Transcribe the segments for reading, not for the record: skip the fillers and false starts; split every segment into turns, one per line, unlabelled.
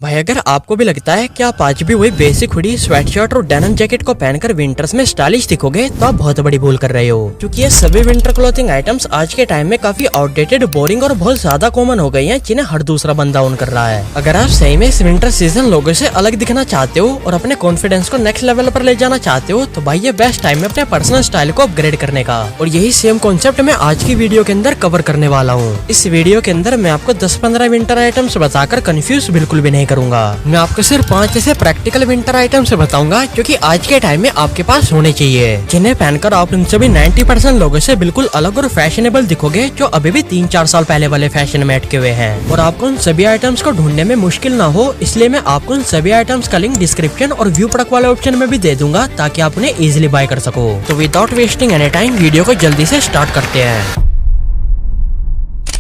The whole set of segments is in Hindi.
भाई अगर आपको भी लगता है कि आप आज भी वही बेसिक हुडी, स्वेटशर्ट और डेनिम जैकेट को पहनकर विंटर्स में स्टाइलिश दिखोगे तो आप बहुत बड़ी भूल कर रहे हो, क्योंकि ये सभी विंटर क्लोथिंग आइटम्स आज के टाइम में काफी आउटडेटेड, बोरिंग और बहुत ज्यादा कॉमन हो गई हैं, जिन्हें हर दूसरा बंदा ओन कर रहा है। अगर आप सही में इस विंटर सीजन लोगों से अलग दिखना चाहते हो और अपने कॉन्फिडेंस को नेक्स्ट लेवल पर ले जाना चाहते हो तो भाई ये बेस्ट टाइम है अपने पर्सनल स्टाइल को अपग्रेड करने का। और यही सेम कॉन्सेप्ट मैं आज की वीडियो के अंदर कवर करने वाला हूँ। इस वीडियो के अंदर मैं आपको 10-15 विंटर आइटम्स बताकर कंफ्यूज बिल्कुल भी नहीं करूंगा। मैं आपको सिर्फ 5 ऐसे प्रैक्टिकल विंटर आइटम से बताऊंगा जो कि आज के टाइम में आपके पास होने चाहिए, जिन्हें पहनकर आप उन सभी 90% लोगों से बिल्कुल अलग और फैशनेबल दिखोगे, जो अभी भी 3-4 साल पहले वाले फैशन में अटके हुए हैं। और आपको उन सभी आइटम्स को ढूंढने में मुश्किल ना हो, इसलिए मैं आपको उन सभी आइटम्स का लिंक डिस्क्रिप्शन और व्यू प्रोडक्ट वाले ऑप्शन में भी दे दूंगा, ताकि आप उन्हें इजिली बाय कर सको। तो without wasting any time video को जल्दी से स्टार्ट करते हैं।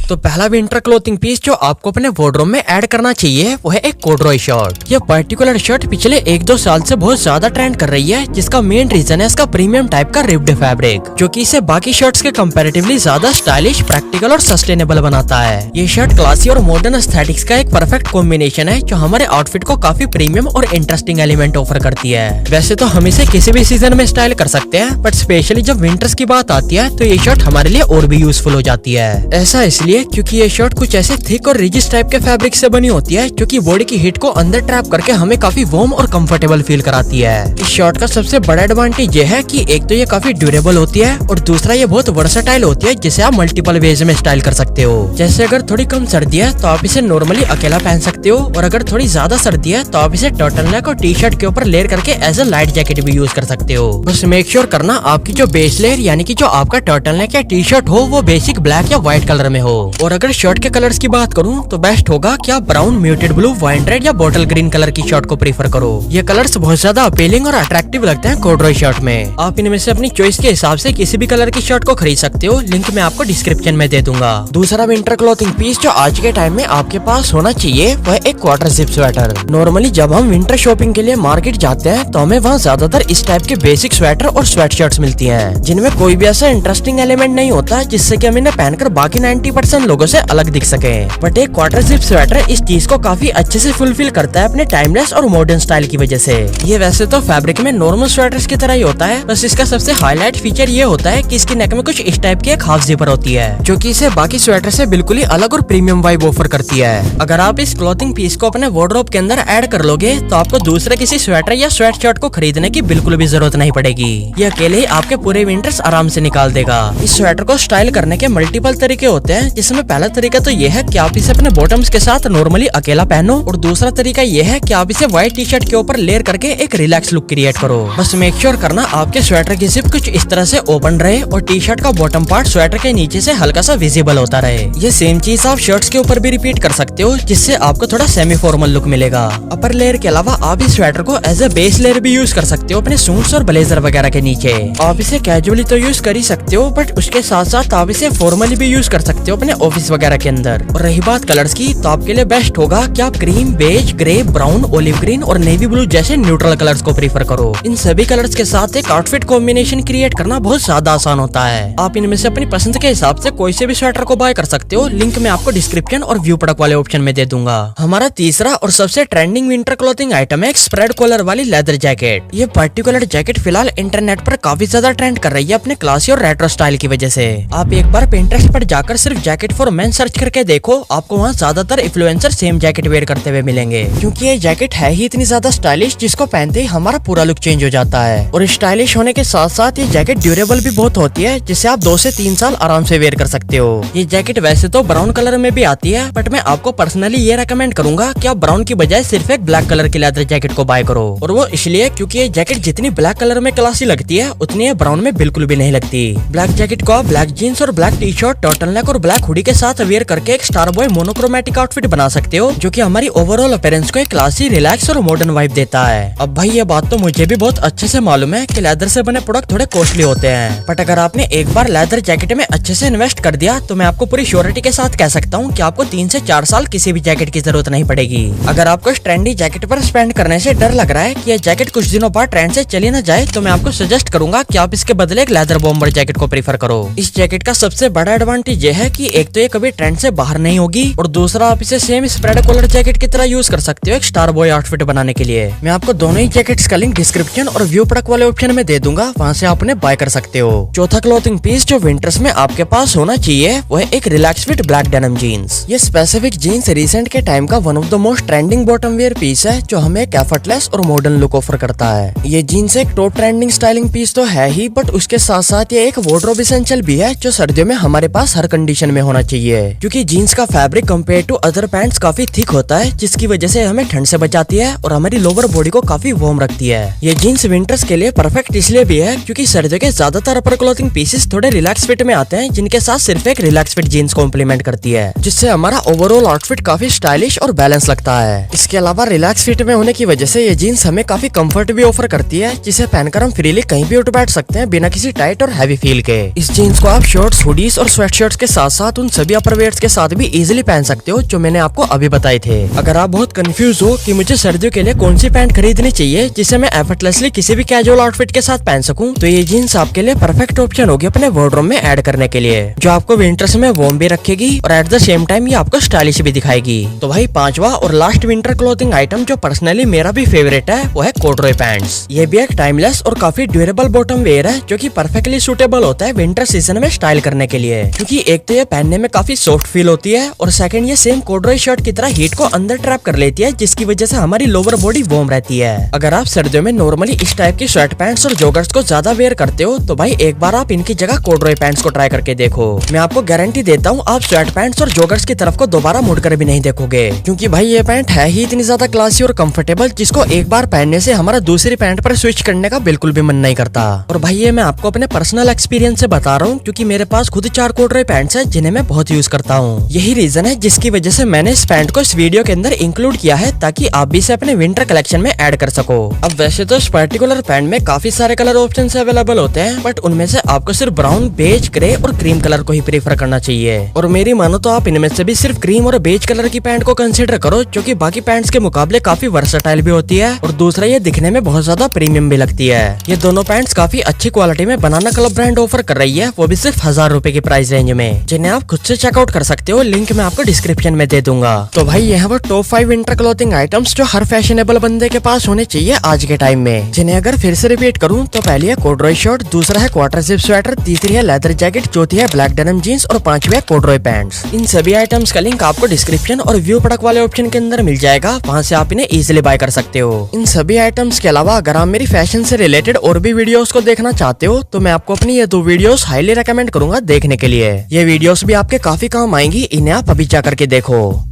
तो पहला विंटर क्लोथिंग पीस जो आपको अपने वार्डरोब में ऐड करना चाहिए वो है एक कॉर्डरॉय शर्ट। यह पर्टिकुलर शर्ट पिछले 1-2 साल से बहुत ज्यादा ट्रेंड कर रही है, जिसका मेन रीजन है इसका प्रीमियम टाइप का रिप्ड फैब्रिक, जो कि इसे बाकी शर्ट्स के कंपैरेटिवली ज्यादा स्टाइलिश, प्रैक्टिकल और सस्टेनेबल बनाता है। ये शर्ट क्लासी और मॉडर्न एस्थेटिक्स का एक परफेक्ट कॉम्बिनेशन है, जो हमारे आउटफिट को काफी प्रीमियम और इंटरेस्टिंग एलिमेंट ऑफर करती है। वैसे तो हम इसे किसी भी सीजन में स्टाइल कर सकते हैं, बट स्पेशली जब विंटर्स की बात आती है तो ये शर्ट हमारे लिए और भी यूजफुल हो जाती है। ऐसा इसलिए क्योंकि ये शर्ट कुछ ऐसे थिक और रिजिड टाइप के फैब्रिक से बनी होती है, जो कि बॉडी की हीट को अंदर ट्रैप करके हमें काफी वार्म और कंफर्टेबल फील कराती है। इस शर्ट का सबसे बड़ा एडवांटेज ये है कि एक तो ये काफी ड्यूरेबल होती है और दूसरा ये बहुत वर्सेटाइल होती है, जिसे आप मल्टीपल वेज में स्टाइल कर सकते हो। जैसे अगर थोड़ी कम सर्दी है तो आप इसे नॉर्मली अकेला पहन सकते हो, और अगर थोड़ी ज्यादा सर्दी है तो आप इसे टर्टलनेक और टी शर्ट के ऊपर लेयर करके एज अ लाइट जैकेट भी यूज कर सकते हो। बस मेक श्योर करना आपकी जो बेस लेयर यानी कि जो आपका टर्टलनेक या टी शर्ट हो वो बेसिक ब्लैक या व्हाइट कलर में हो। और अगर शर्ट के कलर्स की बात करूं तो बेस्ट होगा कि आप brown, muted blue, wine red या बॉटल ग्रीन कलर की शर्ट को प्रीफर करो। ये कलर्स बहुत ज्यादा अपीलिंग और अट्रैक्टिव लगते हैं कॉर्डरॉय शर्ट में। आप इनमें से अपनी चॉइस के हिसाब से किसी भी कलर की शर्ट को खरीद सकते हो, लिंक मैं आपको डिस्क्रिप्शन में दे दूंगा। दूसरा विंटर क्लोथिंग पीस जो आज के टाइम में आपके पास होना चाहिए वह एक क्वार्टर जिप स्वेटर। नॉर्मली जब हम विंटर शॉपिंग के लिए मार्केट जाते हैं तो हमें वहाँ ज्यादातर इस टाइप के बेसिक स्वेटर और स्वेट शर्ट्स मिलती हैं, जिनमें कोई भी ऐसा इंटरेस्टिंग एलिमेंट नहीं होता जिससे कि हम इन्हें पहनकर बाकी 90% लोगों से अलग दिख सके। बट एक क्वार्टर जिप स्वेटर इस चीज को काफी अच्छे से फुलफिल करता है अपने टाइमलेस और मॉडर्न स्टाइल की वजह से। ये वैसे तो फैब्रिक में नॉर्मल स्वेटर्स की तरह ही होता है, बस इसका सबसे हाईलाइट फीचर ये होता है कि इसकी नेक में कुछ इस टाइप की एक हाफ जिपर होती है, जो कि इसे बाकी स्वेटर से बिल्कुल ही अलग और प्रीमियम वाइब ऑफर करती है। अगर आप इस क्लॉथिंग पीस को अपने वार्डरोब के अंदर ऐड कर लोगे तो आपको दूसरे किसी स्वेटर या स्वेट शर्ट को खरीदने की बिल्कुल भी जरूरत नहीं पड़ेगी। ये अकेले ही आपके पूरे विंटर्स आराम से निकाल देगा। इस स्वेटर को स्टाइल करने के मल्टीपल तरीके होते हैं, जिसमें पहला तरीका तो ये है कि आप इसे अपने बॉटम्स के साथ नॉर्मली अकेला पहनो, और दूसरा तरीका ये है कि आप इसे व्हाइट टी शर्ट के ऊपर लेयर करके एक रिलैक्स लुक क्रिएट करो। बस मेक श्योर करना आपके स्वेटर की जिप कुछ इस तरह से ओपन रहे और टी शर्ट का बॉटम पार्ट स्वेटर के नीचे से हल्का सा विजिबल होता रहे। ये सेम चीज आप शर्ट्स के ऊपर भी रिपीट कर सकते हो, जिससे आपको थोड़ा सेमी फॉर्मल लुक मिलेगा। अपर लेयर के अलावा आप इस स्वेटर को एज ए बेस लेयर भी यूज कर सकते हो अपने सूट्स और ब्लेजर वगैरह के नीचे। आप इसे कैजुअली तो यूज कर ही सकते हो, बट उसके साथ साथ आप इसे फॉर्मली भी यूज कर सकते हो अपने ऑफिस वगैरह के अंदर। और रही बात कलर्स की, तो आपके लिए बेस्ट होगा कि आप cream, beige, grey, brown, olive green और नेवी ब्लू जैसे न्यूट्रल कलर्स को प्रीफर करो। इन सभी कलर्स के साथ एक आउटफिट कॉम्बिनेशन क्रिएट करना बहुत ज्यादा आसान होता है। आप इनमें से अपनी पसंद के हिसाब से कोई से भी स्वेटर को बाय कर सकते हो, लिंक मैं आपको डिस्क्रिप्शन और व्यू प्रोडक्ट वाले ऑप्शन में दे दूंगा। हमारा तीसरा और सबसे ट्रेंडिंग विंटर क्लोथिंग आइटम है एक स्प्रेड कॉलर वाली लेदर जैकेट। ये पर्टिकुलर जैकेट फिलहाल इंटरनेट पर काफी ज्यादा ट्रेंड कर रही है अपने क्लासी और रेट्रो स्टाइल की वजह से। आप एक बार पिंटरेस्ट पर जाकर सिर्फ जैकेट फॉर मेन सर्च करके देखो, आपको वहाँ ज्यादातर इन्फ्लुएंसर सेम जैकेट वेयर करते हुए मिलेंगे, क्योंकि ये जैकेट है ही इतनी ज्यादा स्टाइलिश, जिसको पहनते ही हमारा पूरा लुक चेंज हो जाता है। और स्टाइलिश होने के साथ साथ ये जैकेट ड्यूरेबल भी बहुत होती है, जिसे आप 2 से 3 साल आराम से वेयर कर सकते हो। ये जैकेट वैसे तो ब्राउन कलर में भी आती है, बट मैं आपको पर्सनली ये रेकमेंड करूंगा कि आप ब्राउन की बजाय सिर्फ एक ब्लैक कलर की लेदर जैकेट को बाय करो। और वो इसलिए क्योंकि ये जैकेट जितनी ब्लैक कलर में क्लासी लगती है, उतनी ये ब्राउन में बिल्कुल भी नहीं लगती। ब्लैक जैकेट को आप ब्लैक जीन्स और ब्लैक टी शर्ट, टर्टलनेक और ब्लैक हुडी के साथ वेयर करके एक स्टार बॉय मोनोक्रोमैटिक आउटफिट बना सकते हो, जो कि हमारी ओवरऑल अपीयरेंस को एक क्लासी, रिलैक्स और मॉडर्न वाइब देता है। अब भाई ये बात तो मुझे भी बहुत अच्छे से मालूम है कि लेदर से बने प्रोडक्ट थोड़े कॉस्टली होते हैं, बट अगर आपने एक बार लेदर जैकेट में अच्छे से इन्वेस्ट कर दिया तो मैं आपको पूरी श्योरिटी के साथ कह सकता हूँ कि आपको 3 से 4 साल किसी भी जैकेट की जरूरत नहीं पड़ेगी। अगर आपको इस ट्रेंडी जैकेट पर स्पेंड करने से डर लग रहा है कि यह जैकेट कुछ दिनों बाद ट्रेंड से चली न जाए, तो मैं आपको सजेस्ट करूंगा कि आप इसके बदले एक लेदर बॉम्बर जैकेट को प्रीफर करो। इस जैकेट का सबसे बड़ा एडवांटेज ये है कि एक तो ये कभी ट्रेंड से बाहर नहीं होगी और दूसरा आप इसे सेम स्प्रेड कॉलर जैकेट की तरह यूज कर सकते हो एक स्टार बॉय आउटफिट बनाने के लिए। मैं आपको दोनों ही जैकेट्स का लिंक डिस्क्रिप्शन और व्यू प्रोडक्ट वाले ऑप्शन में दे दूंगा, वहाँ से आप उन्हें बाय कर सकते हो। चौथा क्लोथिंग पीस जो विंटर्स में आपके पास होना चाहिए वो है एक relax fit black denim jeans. ये स्पेसिफिक जीन्स रिसेंट के टाइम का one of the most trending bottom wear piece है जो हमें एक एफर्टलेस और मॉडर्न लुक ऑफर करता है। ये जीन्स एक टॉप ट्रेंडिंग स्टाइलिंग पीस तो है ही, बट उसके साथ साथ ये एक वार्डरोब एसेंशियल भी है जो सर्दियों में हमारे पास हर कंडीशन में होना चाहिए, क्योंकि जीन्स का fabric compare to other pants काफी थिक होता है, जिसकी वजह से हमें ठंड से बचाती है और हमारी लोअर बॉडी को काफी वार्म रखती है। ये जीन्स विंटर्स के लिए परफेक्ट इसलिए भी है क्योंकि सर्दियों के ज्यादातर अपर क्लोथिंग पीसेस थोड़े रिलैक्स फिट में आते हैं, जिनके साथ सिर्फ एक रिलैक्स फिट जीन्स कॉम्प्लीमेंट करती है, जिससे हमारा ओवरऑल आउटफिट काफी स्टाइलिश और बैलेंस लगता है। इसके अलावा रिलैक्स फिट में होने की वजह से ये जीन्स हमें काफी कंफर्ट भी ऑफर करती है, जिसे पहनकर हम फ्रीली कहीं भी उठ बैठ सकते हैं बिना किसी टाइट और हैवी फील के। इस जीन्स को आप शॉर्ट्स, हुडीज और स्वेट शर्ट्स के साथ साथ उन सभी अपरवेयर्स के साथ भी इजीली पहन सकते हो जो मैंने आपको अभी बताए थे। अगर आप बहुत कंफ्यूज हो कि मुझे सर्दियों के लिए कौन सी पैंट खरीदनी चाहिए जिसे मैं एफर्टलेसली किसी भी कैजुअल आउटफिट के साथ पहन सकूं, तो ये जीन्स आपके लिए परफेक्ट ऑप्शन होगी अपने वार्डरोब में ऐड करने के लिए, जो आपको विंटर्स में वार्म भी रखेगी और एट द सेम टाइम ये आपको स्टाइलिश भी दिखाएगी। तो भाई पांचवा और लास्ट विंटर क्लोथिंग आइटम जो पर्सनली मेरा भी फेवरेट है वो है कॉर्डरॉय पैंट्स। ये भी एक टाइमलेस और काफी ड्यूरेबल बॉटम वेयर है जो कि परफेक्टली सूटेबल होता है विंटर सीजन में स्टाइल करने के लिए, क्योंकि एक तो ये पहनने में काफी सॉफ्ट फील होती है और सेकंड ये सेम कॉर्डरॉय शर्ट की तरह हीट को अंदर ट्रैप कर लेती है, जिसकी वजह से हमारी लोअर बॉडी वार्म रहती है। अगर आप सर्दियों में नॉर्मली इस टाइप की शर्ट पैंट्स और जॉगर्स को ज्यादा वेयर करते हो तो भाई एक बार आप इनकी जगह कॉर्डरॉय पैंट्स को ट्राई करके देखो। मैं आपको गारंटी देता हूँ आप स्वेट पैंट्स और जॉगर्स की तरफ को दोबारा मुड़कर भी नहीं देखोगे, क्योंकि भाई ये पैंट है ही इतनी ज्यादा क्लासी और कंफर्टेबल, जिसको एक बार पहनने से हमारा दूसरी पैंट पर स्विच करने का बिल्कुल भी मन नहीं करता। और भाई ये मैं आपको अपने पर्सनल एक्सपीरियंस से बता रहा हूँ, क्योंकि मेरे पास खुद 4 कॉर्डरॉय पैंट्स हैं जिन्हें मैं बहुत यूज करता हूँ। यही रीजन है जिसकी वजह से मैंने इस पैंट को इस वीडियो के अंदर इंक्लूड किया है, ताकि आप भी इसे अपने विंटर कलेक्शन में ऐड कर सको। अब वैसे तो इस पर्टिकुलर पैंट में काफी सारे कलर ऑप्शन अवेलेबल होते हैं, बट उनमें से आपको सिर्फ ब्राउन, बेज, ग्रे और क्रीम कलर को ही प्रेफर करना चाहिए। और मेरी मानो तो आप इनमें से भी सिर्फ क्रीम और बेज कलर की पैंट को कंसीडर करो, जो कि बाकी पैंट्स के मुकाबले काफी वर्सेटाइल भी होती है और दूसरा ये दिखने में बहुत ज्यादा प्रीमियम भी लगती है। ये दोनों पैंट्स काफी अच्छी क्वालिटी में बनाना क्लब ब्रांड ऑफर कर रही है, वो भी सिर्फ 1000 रुपए की प्राइस रेंज में, जिन्हें आप खुद से चेकआउट कर सकते हो। लिंक मैं आपको डिस्क्रिप्शन में दे दूंगा। तो भाई ये है वो टॉप 5 विंटर क्लोथिंग आइटम्स जो हर फैशनेबल बंदे के पास होने चाहिए आज के टाइम में, जिन्हें अगर फिर से रिपीट करूं तो पहली है कॉर्डरॉय शर्ट, दूसरा है क्वार्टर जिप स्वेटर, तीसरी है लेदर जैकेट, चौथी है ब्लैक डेनिम जीन्स और पांचवी है कॉर्डरॉय पैंट्स। इन सभी आइटम्स का लिंक आपको डिस्क्रिप्शन और व्यू प्रोडक्ट वाले ऑप्शन के अंदर मिल जाएगा, वहां से आप इन्हें इजीली बाय कर सकते हो। इन सभी आइटम्स के अलावा अगर आप मेरी फैशन से रिलेटेड और भी वीडियोस को देखना चाहते हो तो मैं आपको अपनी ये 2 वीडियोस हाईली रेकमेंड करूंगा देखने के लिए। ये वीडियोस भी आपके काफी काम आएंगी, इन्हें आप अभी जा करके देखो।